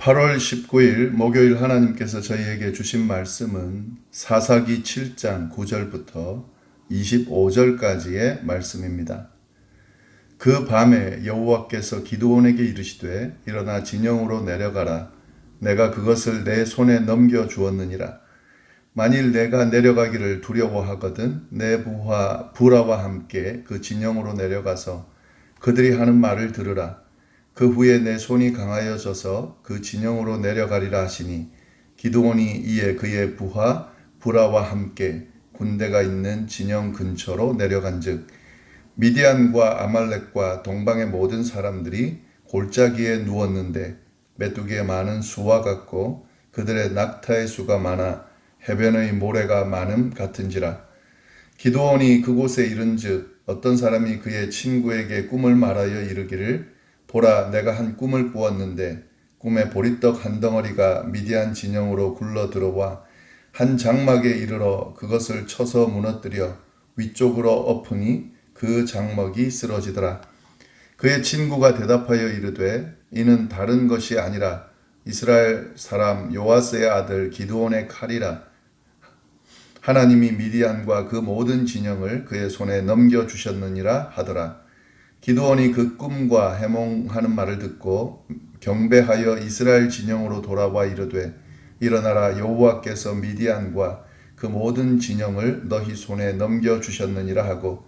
8월 19일 목요일 하나님께서 저희에게 주신 말씀은 사사기 7장 9절부터 25절까지의 말씀입니다. 그 밤에 여호와께서 기드온에게 이르시되 일어나 진영으로 내려가라. 내가 그것을 내 손에 넘겨 주었느니라. 만일 내가 내려가기를 두려워하거든 내 부하와 함께 그 진영으로 내려가서 그들이 하는 말을 들으라. 그 후에 내 손이 강하여져서 그 진영으로 내려가리라 하시니 기드온이 이에 그의 부라와 함께 군대가 있는 진영 근처로 내려간즉 미디안과 아말렉과 동방의 모든 사람들이 골짜기에 누웠는데 메뚜기의 많은 수와 같고 그들의 낙타의 수가 많아 해변의 모래가 많음 같은지라. 기드온이 그곳에 이른즉 어떤 사람이 그의 친구에게 꿈을 말하여 이르기를 보라, 내가 한 꿈을 꾸었는데 꿈에 보리떡 한 덩어리가 미디안 진영으로 굴러 들어와 한 장막에 이르러 그것을 쳐서 무너뜨려 위쪽으로 엎으니 그 장막이 쓰러지더라. 그의 친구가 대답하여 이르되 이는 다른 것이 아니라 이스라엘 사람 요아스의 아들 기드온의 칼이라. 하나님이 미디안과 그 모든 진영을 그의 손에 넘겨주셨느니라 하더라. 기드온이 그 꿈과 해몽하는 말을 듣고 경배하여 이스라엘 진영으로 돌아와 이르되 일어나라, 여호와께서 미디안과 그 모든 진영을 너희 손에 넘겨주셨느니라 하고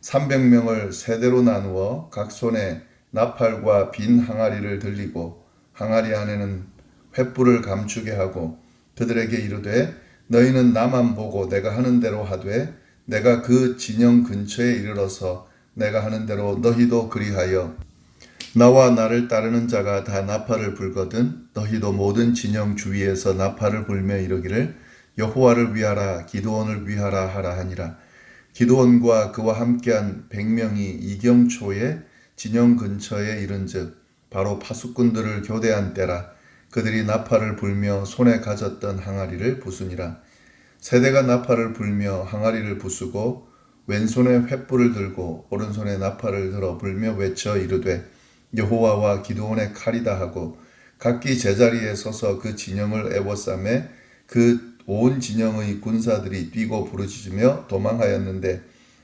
300명을 세대로 나누어 각 손에 나팔과 빈 항아리를 들리고 항아리 안에는 횃불을 감추게 하고 그들에게 이르되 너희는 나만 보고 내가 하는 대로 하되 내가 그 진영 근처에 이르러서 내가 하는 대로 너희도 그리하여 나와 나를 따르는 자가 다 나팔을 불거든 너희도 모든 진영 주위에서 나팔을 불며 이르기를 여호와를 위하라, 기드온을 위하라 하라 하니라. 기드온과 그와 함께한 100명이 이경초에 진영 근처에 이른즉 바로 파수꾼들을 교대한 때라. 그들이 나팔을 불며 손에 가졌던 항아리를 부수니라. 세대가 나팔을 불며 항아리를 부수고 왼손에 횃불을 들고 오른손에 나팔을 들어 불며 외쳐 이르되 여호와와 기드온의 칼이다 하고 각기 제자리에 서서 그 진영을 에워싸매 그 온 진영의 군사들이 뛰고 부르짖으며 도망하였는데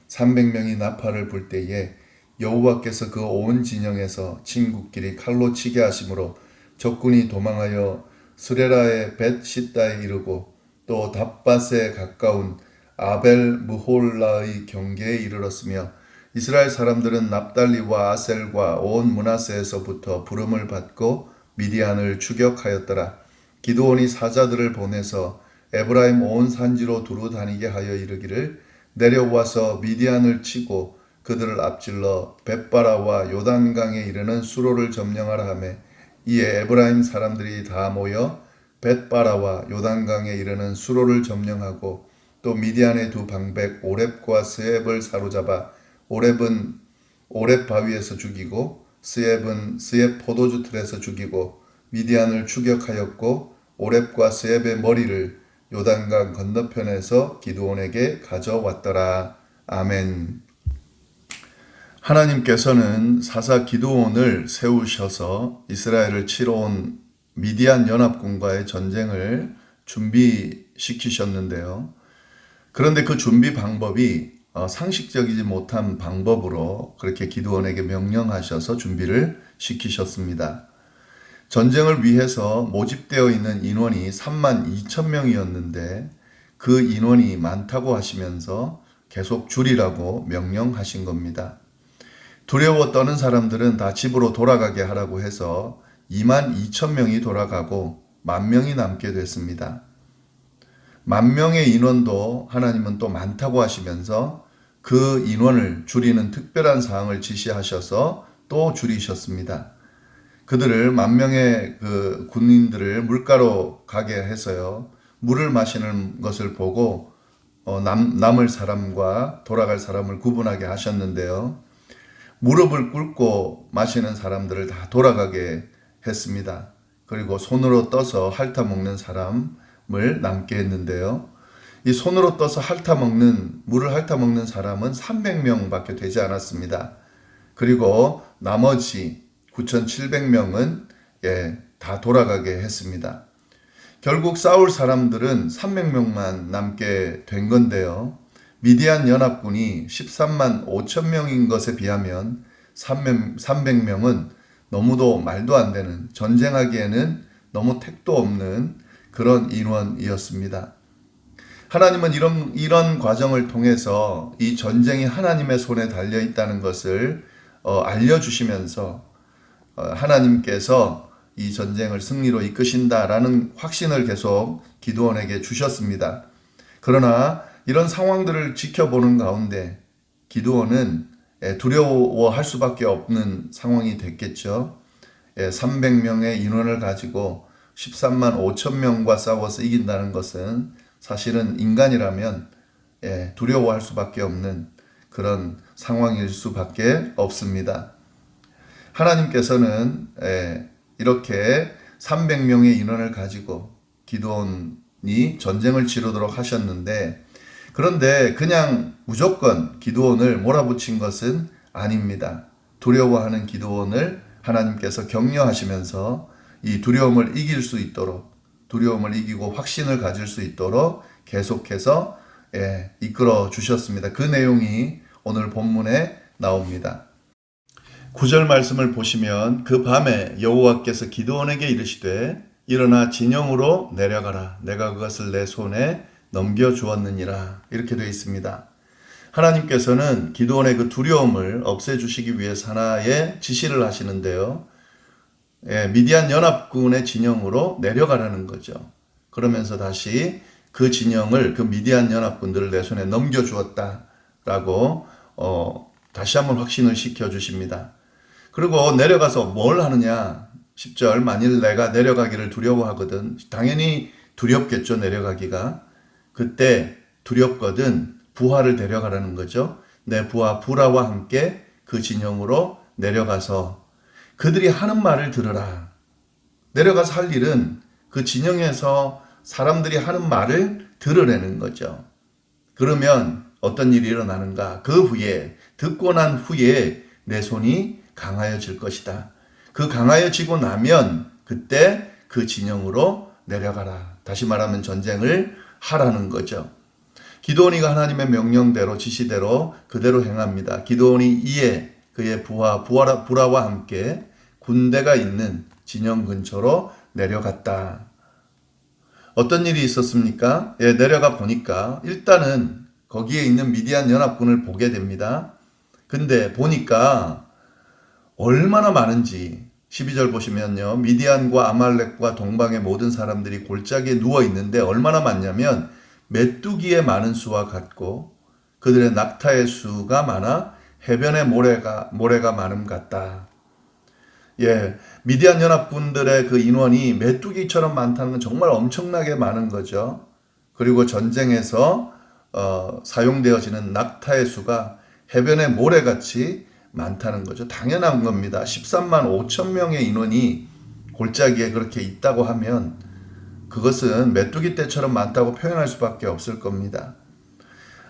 300명이 나팔을 불 때에 여호와께서 그 온 진영에서 친구끼리 칼로 치게 하심으로 적군이 도망하여 스레라의 벳 시다에 이르고 또 답밭에 가까운 아벨 무홀라의 경계에 이르렀으며 이스라엘 사람들은 납달리와 아셀과 온 므낫세에서부터 부름을 받고 미디안을 추격하였더라. 기드온이 사자들을 보내서 에브라임 온 산지로 두루 다니게 하여 이르기를 내려와서 미디안을 치고 그들을 앞질러 벳바라와 요단강에 이르는 수로를 점령하라 하매 이에 에브라임 사람들이 다 모여 벳바라와 요단강에 이르는 수로를 점령하고 또 미디안의 두 방백 오렙과 스엡을 사로잡아 오렙은 오렙 바위에서 죽이고 스엡은 스엡 포도주 틀에서 죽이고 미디안을 추격하였고 오렙과 스엡의 머리를 요단강 건너편에서 기드온에게 가져왔더라. 아멘. 하나님께서는 사사 기드온을 세우셔서 이스라엘을 치러 온 미디안 연합군과의 전쟁을 준비시키셨는데요. 그런데 그 준비 방법이 상식적이지 못한 방법으로 그렇게 기드온에게 명령하셔서 준비를 시키셨습니다. 전쟁을 위해서 모집되어 있는 인원이 32,000명이었는데 그 인원이 많다고 하시면서 계속 줄이라고 명령하신 겁니다. 두려워 떠는 사람들은 다 집으로 돌아가게 하라고 해서 22,000명이 돌아가고 10,000명이 남게 됐습니다. 10,000명의 인원도 하나님은 또 많다고 하시면서 그 인원을 줄이는 특별한 사항을 지시하셔서 또 줄이셨습니다. 그들을 10,000명의 그 군인들을 물가로 가게 해서요. 물을 마시는 것을 보고 남을 사람과 돌아갈 사람을 구분하게 하셨는데요. 무릎을 꿇고 마시는 사람들을 다 돌아가게 했습니다. 그리고 손으로 떠서 핥아먹는 사람을 남게 했는데요. 이 손으로 떠서 물을 핥아먹는 사람은 300명밖에 되지 않았습니다. 그리고 나머지 9,700명은 다 돌아가게 했습니다. 결국 싸울 사람들은 300명만 남게 된 건데요. 미디안 연합군이 13만 5천 명인 것에 비하면 300명은 너무도 말도 안 되는, 전쟁하기에는 너무 택도 없는 그런 인원이었습니다. 하나님은 이런 과정을 통해서 이 전쟁이 하나님의 손에 달려 있다는 것을 알려주시면서 하나님께서 이 전쟁을 승리로 이끄신다라는 확신을 계속 기드온에게 주셨습니다. 그러나 이런 상황들을 지켜보는 가운데 기드온은 두려워할 수밖에 없는 상황이 됐겠죠. 300명의 인원을 가지고 13만 5천 명과 싸워서 이긴다는 것은 사실은 인간이라면 두려워할 수밖에 없는 그런 상황일 수밖에 없습니다. 하나님께서는 이렇게 300명의 인원을 가지고 기드온이 전쟁을 치르도록 하셨는데, 그런데 그냥 무조건 기드온을 몰아붙인 것은 아닙니다. 두려워하는 기드온을 하나님께서 격려하시면서 이 두려움을 이길 수 있도록, 두려움을 이기고 확신을 가질 수 있도록 계속해서 이끌어 주셨습니다. 그 내용이 오늘 본문에 나옵니다. 9절 말씀을 보시면 그 밤에 여호와께서 기드온에게 이르시되 일어나 진영으로 내려가라. 내가 그것을 내 손에 넘겨주었느니라. 이렇게 되어 있습니다. 하나님께서는 기드온의 그 두려움을 없애주시기 위해서 하나의 지시를 하시는데요. 미디안 연합군의 진영으로 내려가라는 거죠. 그러면서 다시 그 진영을, 그 미디안 연합군들을 내 손에 넘겨주었다라고 다시 한번 확신을 시켜주십니다. 그리고 내려가서 뭘 하느냐? 10절, 만일 내가 내려가기를 두려워하거든. 당연히 두렵겠죠, 내려가기가. 그때 두렵거든 부하를 데려가라는 거죠. 내 부하 부라와 함께 그 진영으로 내려가서 그들이 하는 말을 들으라. 내려가서 할 일은 그 진영에서 사람들이 하는 말을 들으라는 거죠. 그러면 어떤 일이 일어나는가? 그 후에, 듣고 난 후에 내 손이 강하여질 것이다. 그 강하여지고 나면 그때 그 진영으로 내려가라. 다시 말하면 전쟁을 하라는 거죠. 기드온이가 하나님의 명령대로, 지시대로 그대로 행합니다. 기드온이 이에 그의 부하와 함께 군대가 있는 진영 근처로 내려갔다. 어떤 일이 있었습니까? 내려가 보니까 일단은 거기에 있는 미디안 연합군을 보게 됩니다. 근데 보니까 얼마나 많은지 12절 보시면요. 미디안과 아말렉과 동방의 모든 사람들이 골짜기에 누워 있는데 얼마나 많냐면 메뚜기의 많은 수와 같고 그들의 낙타의 수가 많아 해변의 모래가 많음 같다. 미디안 연합군들의 그 인원이 메뚜기처럼 많다는 건 정말 엄청나게 많은 거죠. 그리고 전쟁에서 사용되어지는 낙타의 수가 해변의 모래같이 많다는 거죠. 당연한 겁니다. 13만 5천 명의 인원이 골짜기에 그렇게 있다고 하면 그것은 메뚜기 떼처럼 많다고 표현할 수밖에 없을 겁니다.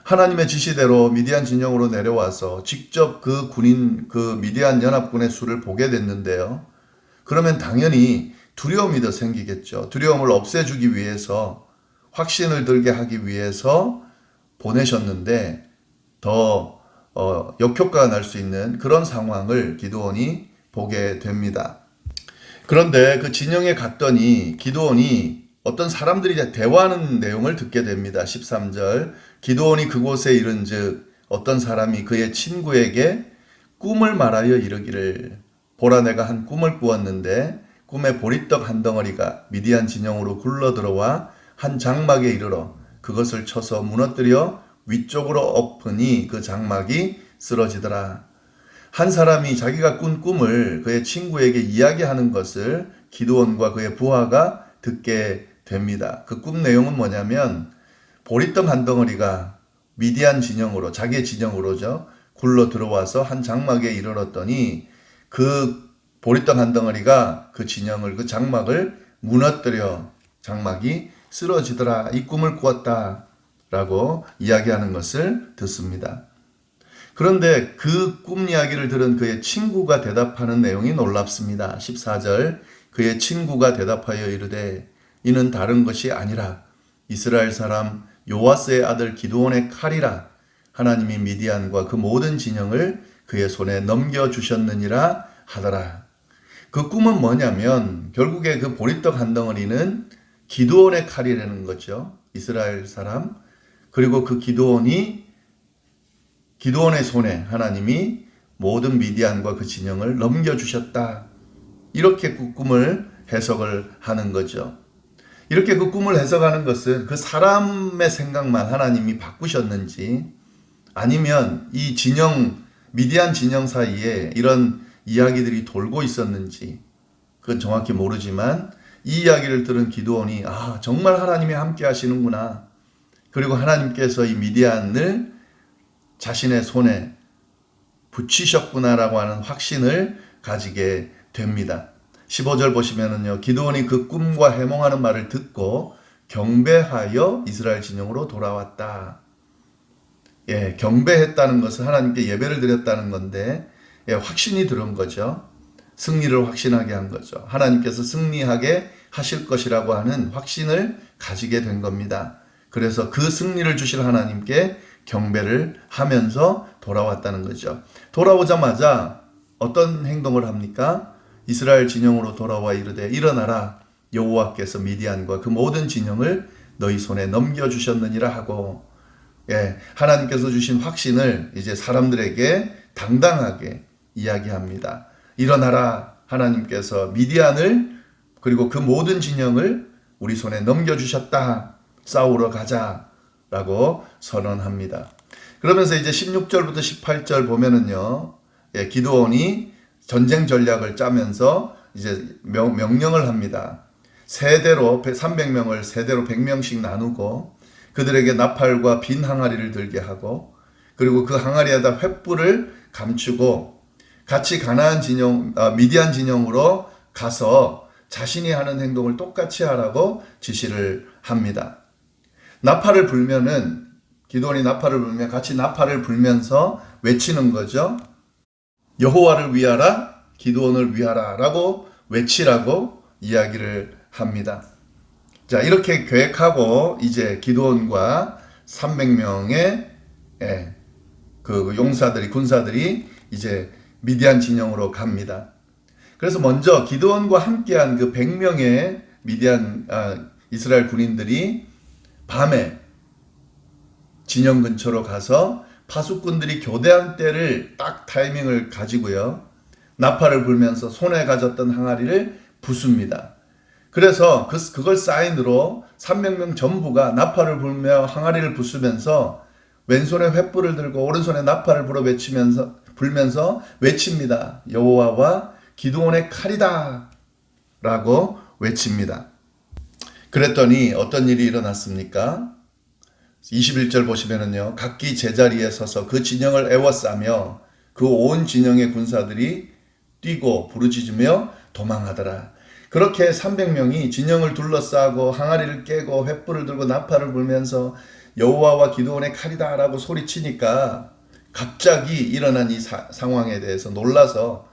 하나님의 지시대로 미디안 진영으로 내려와서 직접 그 미디안 연합군의 수를 보게 됐는데요. 그러면 당연히 두려움이 더 생기겠죠. 두려움을 없애주기 위해서, 확신을 들게 하기 위해서 보내셨는데 더 역효과가 날 수 있는 그런 상황을 기드온이 보게 됩니다. 그런데 그 진영에 갔더니 기드온이 어떤 사람들이 대화하는 내용을 듣게 됩니다. 13절, 기드온이 그곳에 이른즉 어떤 사람이 그의 친구에게 꿈을 말하여 이르기를, 보라 내가 한 꿈을 꾸었는데 꿈에 보리떡 한 덩어리가 미디안 진영으로 굴러 들어와 한 장막에 이르러 그것을 쳐서 무너뜨려 위쪽으로 엎으니 그 장막이 쓰러지더라. 한 사람이 자기가 꾼 꿈을 그의 친구에게 이야기하는 것을 기드온과 그의 부하가 듣게 됩니다. 그 꿈 내용은 뭐냐면 보리떡 한 덩어리가 미디안 진영으로, 자기의 진영으로죠, 굴러 들어와서 한 장막에 이르렀더니 그 보리떡 한 덩어리가 그 진영을, 그 장막을 무너뜨려 장막이 쓰러지더라. 이 꿈을 꾸었다 라고 이야기하는 것을 듣습니다. 그런데 그 꿈 이야기를 들은 그의 친구가 대답하는 내용이 놀랍습니다. 14절, 그의 친구가 대답하여 이르되 이는 다른 것이 아니라 이스라엘 사람 요아스의 아들 기드온의 칼이라. 하나님이 미디안과 그 모든 진영을 그의 손에 넘겨주셨느니라 하더라. 그 꿈은 뭐냐면 결국에 그 보리떡 한 덩어리는 기드온의 칼이라는 거죠. 이스라엘 사람. 그리고 그 기드온의 손에 하나님이 모든 미디안과 그 진영을 넘겨주셨다. 이렇게 그 꿈을 해석을 하는 거죠. 이렇게 그 꿈을 해석하는 것은 그 사람의 생각만 하나님이 바꾸셨는지 아니면 이 미디안 진영 사이에 이런 이야기들이 돌고 있었는지 그건 정확히 모르지만 이 이야기를 들은 기드온이 정말 하나님이 함께 하시는구나. 그리고 하나님께서 이 미디안을 자신의 손에 붙이셨구나라고 하는 확신을 가지게 됩니다. 15절 보시면은요. 기드온이 그 꿈과 해몽하는 말을 듣고 경배하여 이스라엘 진영으로 돌아왔다. 경배했다는 것은 하나님께 예배를 드렸다는 건데 확신이 들은 거죠. 승리를 확신하게 한 거죠. 하나님께서 승리하게 하실 것이라고 하는 확신을 가지게 된 겁니다. 그래서 그 승리를 주실 하나님께 경배를 하면서 돌아왔다는 거죠. 돌아오자마자 어떤 행동을 합니까? 이스라엘 진영으로 돌아와 이르되 일어나라 여호와께서 미디안과 그 모든 진영을 너희 손에 넘겨주셨느니라 하고 하나님께서 주신 확신을 이제 사람들에게 당당하게 이야기합니다. 일어나라 하나님께서 미디안을 그리고 그 모든 진영을 우리 손에 넘겨주셨다. 싸우러 가자라고 선언합니다. 그러면서 이제 16절부터 18절 보면은요. 기드온이 전쟁 전략을 짜면서 이제 명령을 합니다. 세대로 300명을 세대로 100명씩 나누고 그들에게 나팔과 빈 항아리를 들게 하고 그리고 그 항아리에다 횃불을 감추고 같이 미디안 진영으로 가서 자신이 하는 행동을 똑같이 하라고 지시를 합니다. 나팔을 불면은 기드온이 나팔을 불면 같이 나팔을 불면서 외치는 거죠. 여호와를 위하라, 기드온을 위하라라고 외치라고 이야기를 합니다. 자, 이렇게 계획하고 이제 기드온과 300명의 그 용사들이 군사들이 이제 미디안 진영으로 갑니다. 그래서 먼저 기드온과 함께한 그 100명의 이스라엘 군인들이 밤에 진영 근처로 가서 파수꾼들이 교대한 때를 딱 타이밍을 가지고요. 나팔을 불면서 손에 가졌던 항아리를 부숩니다. 그래서 그걸 사인으로 300명 전부가 나팔을 불며 항아리를 부수면서 왼손에 횃불을 들고 오른손에 나팔을 불면서 외칩니다. 여호와와 기드온의 칼이다 라고 외칩니다. 그랬더니 어떤 일이 일어났습니까? 21절 보시면은요. 각기 제자리에 서서 그 진영을 에워싸며 그 온 진영의 군사들이 뛰고 부르짖으며 도망하더라. 그렇게 300명이 진영을 둘러싸고 항아리를 깨고 횃불을 들고 나팔을 불면서 여호와와 기드온의 칼이다 라고 소리치니까 갑자기 일어난 이 상황에 대해서 놀라서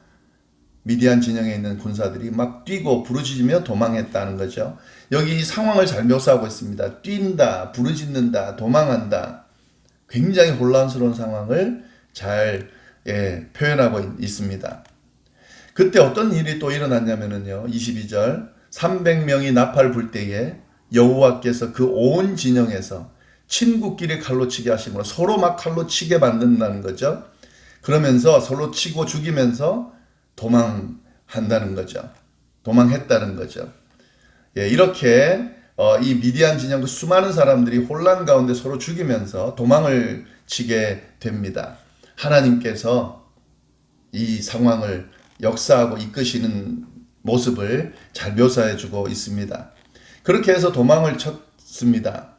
미디안 진영에 있는 군사들이 막 뛰고 부르짖으며 도망했다는 거죠. 여기 이 상황을 잘 묘사하고 있습니다. 뛴다, 부르짖는다, 도망한다. 굉장히 혼란스러운 상황을 잘 표현하고 있습니다. 그때 어떤 일이 또 일어났냐면요. 22절 300명이 나팔 불 때에 여호와께서 그 온 진영에서 친구끼리 칼로 치게 하심으로 서로 막 칼로 치게 만든다는 거죠. 그러면서 서로 치고 죽이면서 도망한다는 거죠. 도망했다는 거죠. 이렇게 이 미디안 진영 그 수많은 사람들이 혼란 가운데 서로 죽이면서 도망을 치게 됩니다. 하나님께서 이 상황을 역사하고 이끄시는 모습을 잘 묘사해주고 있습니다. 그렇게 해서 도망을 쳤습니다.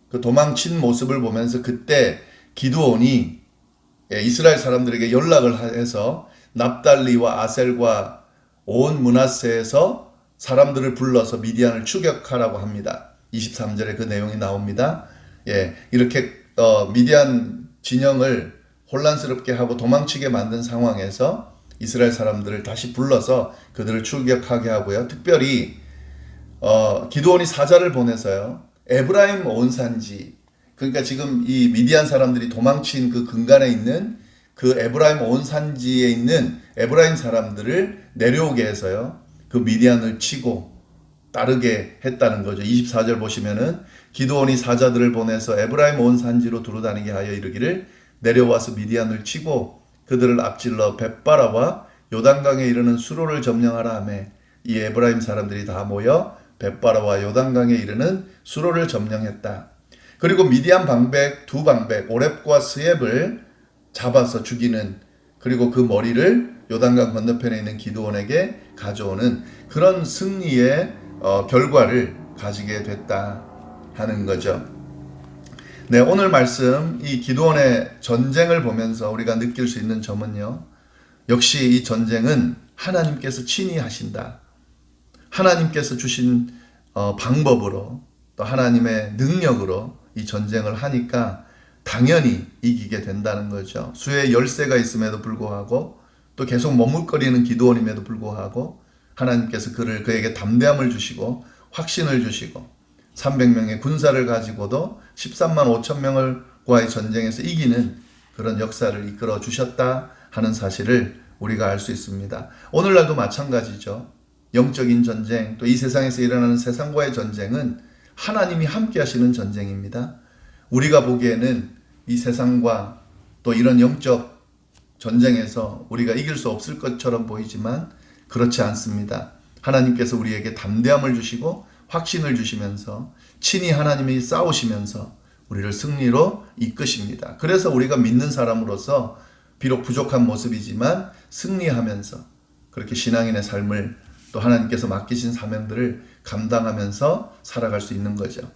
그 도망친 모습을 보면서 그때 기드온이 이스라엘 사람들에게 연락을 해서 납달리와 아셀과 온 므낫세에서 사람들을 불러서 미디안을 추격하라고 합니다. 23절에 그 내용이 나옵니다. 이렇게 미디안 진영을 혼란스럽게 하고 도망치게 만든 상황에서 이스라엘 사람들을 다시 불러서 그들을 출격하게 하고요. 특별히 기드온이 사자를 보내서요. 에브라임 온 산지, 그러니까 지금 이 미디안 사람들이 도망친 그 근간에 있는 그 에브라임 온 산지에 있는 에브라임 사람들을 내려오게 해서요. 그 미디안을 치고 따르게 했다는 거죠. 24절 보시면은 기드온이 사자들을 보내서 에브라임 온 산지로 두루다니게 하여 이르기를 내려와서 미디안을 치고 그들을 앞질러 벳바라와 요단강에 이르는 수로를 점령하라 하며 이 에브라임 사람들이 다 모여 벳바라와 요단강에 이르는 수로를 점령했다. 그리고 미디안 방백 두 방백 오렙과 스엡을 잡아서 죽이는, 그리고 그 머리를 요단강 건너편에 있는 기드온에게 가져오는 그런 승리의 결과를 가지게 됐다 하는 거죠. 네, 오늘 말씀 이 기드온의 전쟁을 보면서 우리가 느낄 수 있는 점은요. 역시 이 전쟁은 하나님께서 친히 하신다. 하나님께서 주신 방법으로 또 하나님의 능력으로 이 전쟁을 하니까 당연히 이기게 된다는 거죠. 수의 열세가 있음에도 불구하고 또 계속 머뭇거리는 기드온임에도 불구하고 하나님께서 그에게 담대함을 주시고 확신을 주시고 300명의 군사를 가지고도 13만 5천 명과의 전쟁에서 이기는 그런 역사를 이끌어 주셨다 하는 사실을 우리가 알 수 있습니다. 오늘날도 마찬가지죠. 영적인 전쟁, 또 이 세상에서 일어나는 세상과의 전쟁은 하나님이 함께 하시는 전쟁입니다. 우리가 보기에는 이 세상과 또 이런 영적 전쟁에서 우리가 이길 수 없을 것처럼 보이지만 그렇지 않습니다. 하나님께서 우리에게 담대함을 주시고 확신을 주시면서 친히 하나님이 싸우시면서 우리를 승리로 이끄십니다. 그래서 우리가 믿는 사람으로서 비록 부족한 모습이지만 승리하면서 그렇게 신앙인의 삶을 또 하나님께서 맡기신 사명들을 감당하면서 살아갈 수 있는 거죠.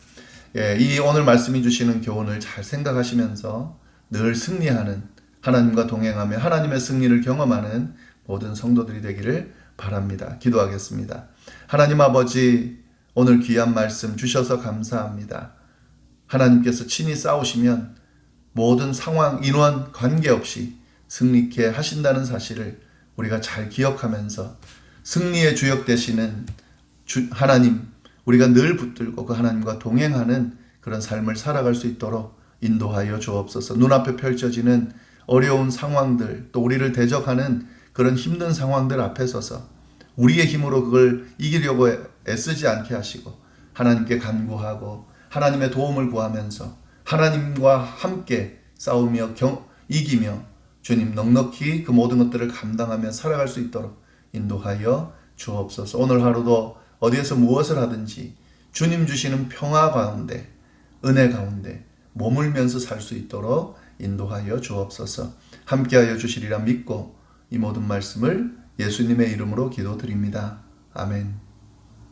이 오늘 말씀이 주시는 교훈을 잘 생각하시면서 늘 승리하는, 하나님과 동행하며 하나님의 승리를 경험하는 모든 성도들이 되기를 바랍니다. 기도하겠습니다. 하나님 아버지, 오늘 귀한 말씀 주셔서 감사합니다. 하나님께서 친히 싸우시면 모든 상황, 인원 관계없이 승리케 하신다는 사실을 우리가 잘 기억하면서 승리의 주역 되시는 하나님, 우리가 늘 붙들고 그 하나님과 동행하는 그런 삶을 살아갈 수 있도록 인도하여 주옵소서. 눈앞에 펼쳐지는 어려운 상황들, 또 우리를 대적하는 그런 힘든 상황들 앞에 서서 우리의 힘으로 그걸 이기려고 애쓰지 않게 하시고 하나님께 간구하고 하나님의 도움을 구하면서 하나님과 함께 싸우며 이기며 주님 넉넉히 그 모든 것들을 감당하며 살아갈 수 있도록 인도하여 주옵소서. 오늘 하루도 어디에서 무엇을 하든지 주님 주시는 평화 가운데, 은혜 가운데 머물면서 살 수 있도록 인도하여 주옵소서. 함께하여 주시리라 믿고 이 모든 말씀을 예수님의 이름으로 기도드립니다. 아멘.